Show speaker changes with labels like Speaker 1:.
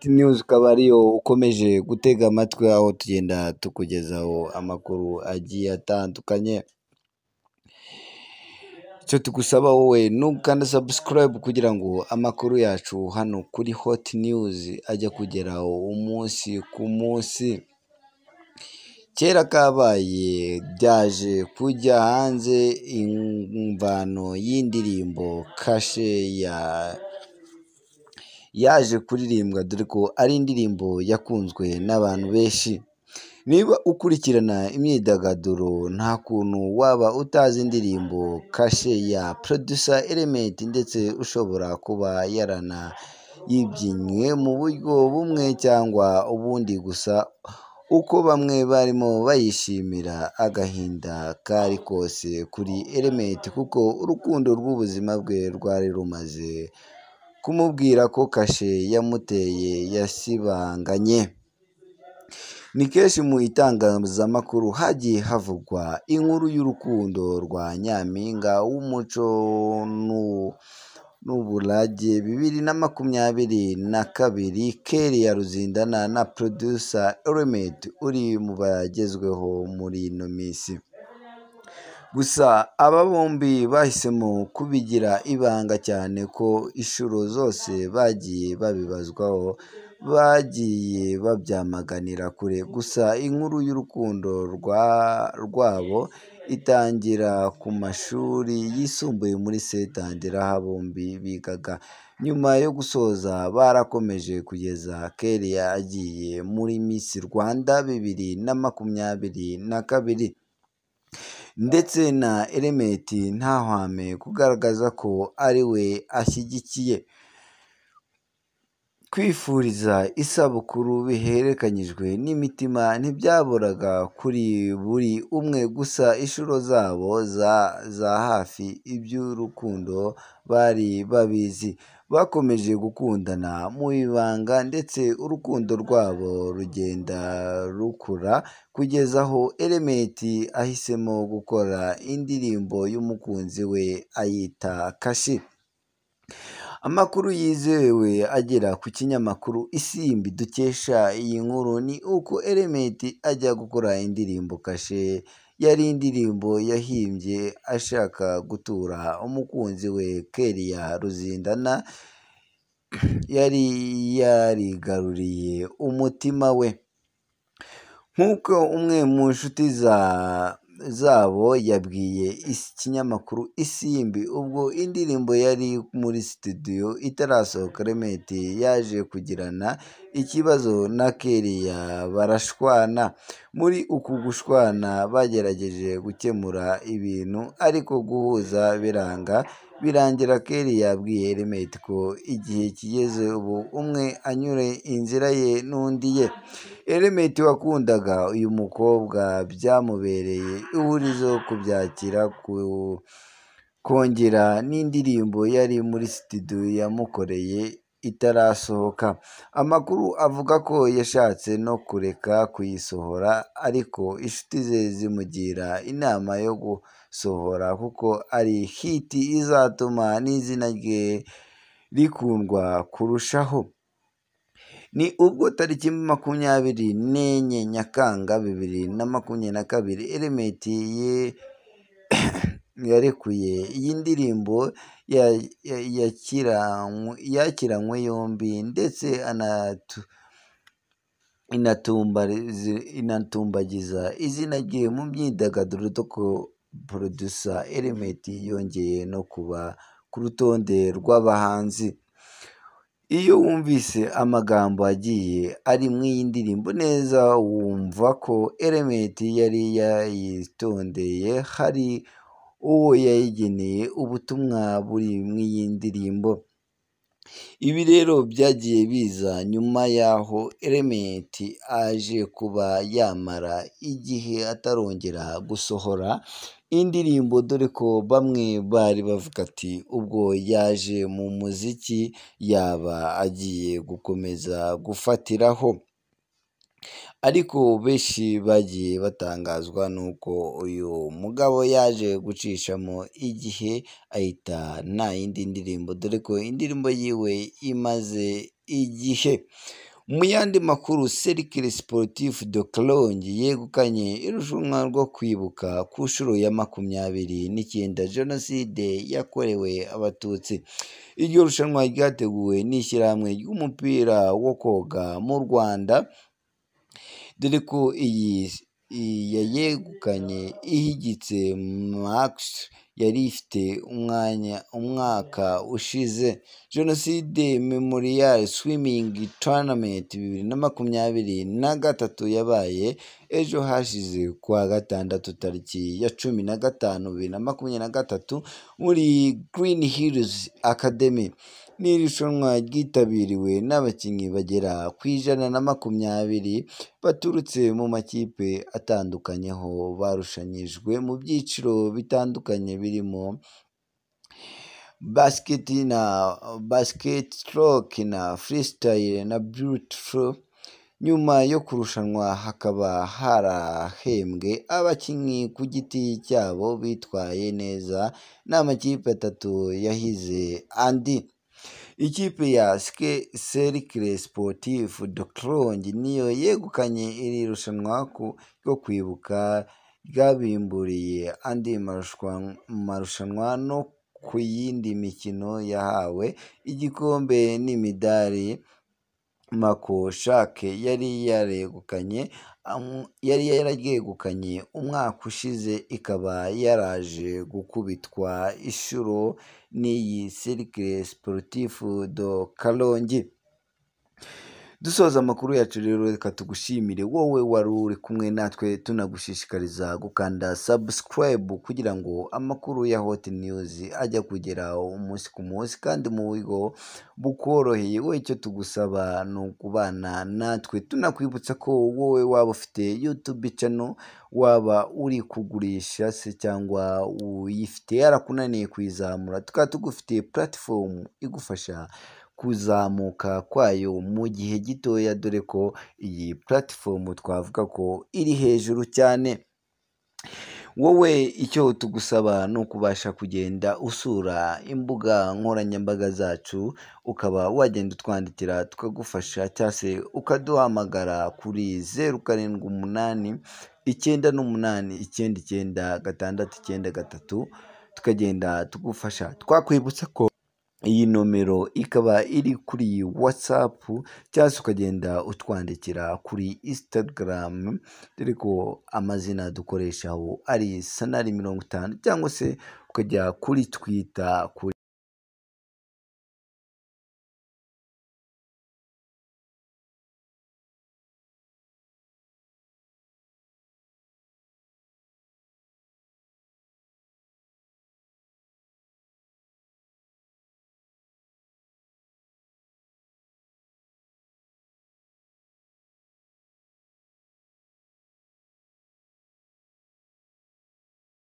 Speaker 1: News ukaba ariyo ukomeje gutega amatwi, aho tugenda tukugezaho amakuru agiye atandukanye. Icyo tugusaba wowe ni ugukanda subscribe kugira ngo amakuru yacu hano kuri Hot News ajya kugeraho umunsi ku munsi. Kera kabaye byaje kujya hanze imvano y'indirimbo Kashe yaje kuririmbwa, dore ko ari indirimbo yakunzwe n'abantu benshi. Niba ukurikirana imyidagaduro nta kuntu waba utazi indirimbo Kashe ya Producer Element, ndetse ushobora kuba yaranayibyinnye mu buryo bumwe cyangwa ubundi, gusa uko bamwe barimo bayishimira agahinda kari kose kuri Element, kuko urukundo rw'ubuzima bwe rwari rumaze kumubwira ko Kashe yamuteye yasibanganye. Ni kenshi mu itangazamakuru hagiye havugwa inkuru y'urukundo rwa Nyampinga w'umuco n'uburage 2022 Kelly Ruzindana na Producer Element uri mu bagezweho muri ino minsi. Gusa aba bombi bahisemo kubigira ibanga cyane ko inshuro zose bagiye babibazwaho bagiye babyamaganira kure. Gusa inkuru y'urukundo rwabo itangira ku mashuri yisumbuye muri St André aho bombi bigaga. Nyuma yo gusoza barakomeje kugeza Kelly agiye muri Miss Rwanda 2022, ndetse na Element ntahwame kugaragaza ko ari we ashyigikiye. Kwifuriza isabukuru biherekanyijwe n'imitima ntibyaburaga kuri buri umwe, gusa inshuro zabo za hafi iby'urukundo bari babizi. Bakomeje gukundana mu ibanga, ndetse urukundo rwabo rugenda rukura kugeza aho Element ahisemo gukora indirimbo y'umukunzi we ayita Kashe. Amakuru yizewe agera ku kinyamakuru Isimbi dukesha iyi nkuru ni uko Element ajya gukora indirimbo Kashe yari indirimbo yahimbye ashaka gutura umukunzi we Kelly Ruzindana yari yarigaruriye umutima we. Nk'uko umwe mu nshuti zabo yabwiye ikinyamakuru Isimbi, ubwo indirimbo yari muri studio itarasohoka, Element yaje kugirana ikibazo na Kelly barashwana. Muri uku gushwana bagerageje gukemura ibintu ariko guhuza biranga, birangira Kelly yabwiye Element ko igihe kigeze ubu umwe anyure inzira ye n'undi ye. Element wakundaga uyu mukobwa byamubereye ihurizo kubyakira kongera n'indirimbo yari muri studio yamukoreye itarasohoka. Amakuru avuga ko yashatse no kureka kuyisohora, ariko inshuti ze zimugira inama yo gusohora kuko ari hit izatuma n'izina rye rikundwa kurushaho. Ni ubwo tariki 24 Nyakanga 2022 Element yarekuye iyi ndirimbo yakiranywe yombi, ndetse inatumbagiza izina rye mu myidagaduro, ko Producer Element yongeye no kuba ku rutonde rw'abahanzi. Iyo wumvise amagambo agiye ari mu iyi ndirimbo neza, wumva ko Element yari yayitondeye, hari uwo yayigeneye ubutumwa buri mu iyi ndirimbo. Ibi rero byagiye biza nyuma y'aho Element aje kuba yamara igihe atarongera gusohora indirimbo, dore ko bamwe bari bavuga ati ubwo yaje mu muziki yaba agiye gukomeza gufatiraho. Ariko benshi bagiye batangazwa nuko uyu mugabo yaje gucishamo igihe ahita nta yindi ndirimbo, dore ko indirimbo yiwe imaze igihe. Mu yandi makuru, Cercle Sportif de Karongi yegukanye irushanwa rwo kwibuka ku nshuro ya 29 Jenoside yakorewe Abatutsi. Iryo rushanwa ryateguwe n'ishyirahamwe ry'umupira wo koga mu Rwanda, dore ko iyi yayegukanye ihigitse Max yari ifite umwaka ushize. Jenoside Memorial Swimming Tournament 2023 yabaye ejo hashize kuwa gatandatu tariki ya 15/2023 muri Green Hills Academy. Ni irushanwa ryitabiriwe n'abakinnyi bagera ku 120 baturutse mu makipe atandukanye, aho barushanyijwe mu byiciro bitandukanye birimo basket, stroke na freestyle na beautiful. Nyuma yo kurushanwa hakaba harahembwe abakinnyi ku giti cyabo bitwaye neza n'amakipe 3 yahize andi. Ikipe ya Cercle Sportif de Karongi niyo yegukanye iri rushanwa ryo kwibuka, ryabimburiye andi marushanwa no ku yindi mikino yahawe igikombe n'imidari. Mako Shake yari yaryegukanye umwaka ushize, ikaba yaraje gukubitwa inshuro n'iyi Cercle Sportif de Karongi. Dusoza amakuru yacu rero, reka tugushimire wowe wari uri kumwe natwe, tunagushishikariza gukanda subscribe kugira ngo amakuru ya Hot News ajya kugera umunsi ku munsi kandi mu buryo bukoroheye. Wowe icyo tugusaba ni ukubana natwe, tunakwibutsa ko wowe waba ufite YouTube channel, waba uri kugurisha se cyangwa uyifite yarakunaniye kuyizamura, tukaba tugufitiye platform igufasha kuzamuka kwayo mu gihe gitoya, dore ko iyi platform twavuga ko iri hejuru cyane. Wowe icyo tugusaba ni ukubasha kugenda usura imbuga nkoranyambaga zacu, ukaba wagenda utwandikira tukagufasha, cyangwa se ukaduhamagara kuri 0788 98 99 tukagenda tugufasha. Twakwibutsa ko iyi nomero ikaba iri kuri WhatsApp, cyangwa se ukagenda utwandikira kuri Instagram, dore ko amazina dukoreshaho ari Sanari 50, cyangwa se ukajya kuri Twitter kuri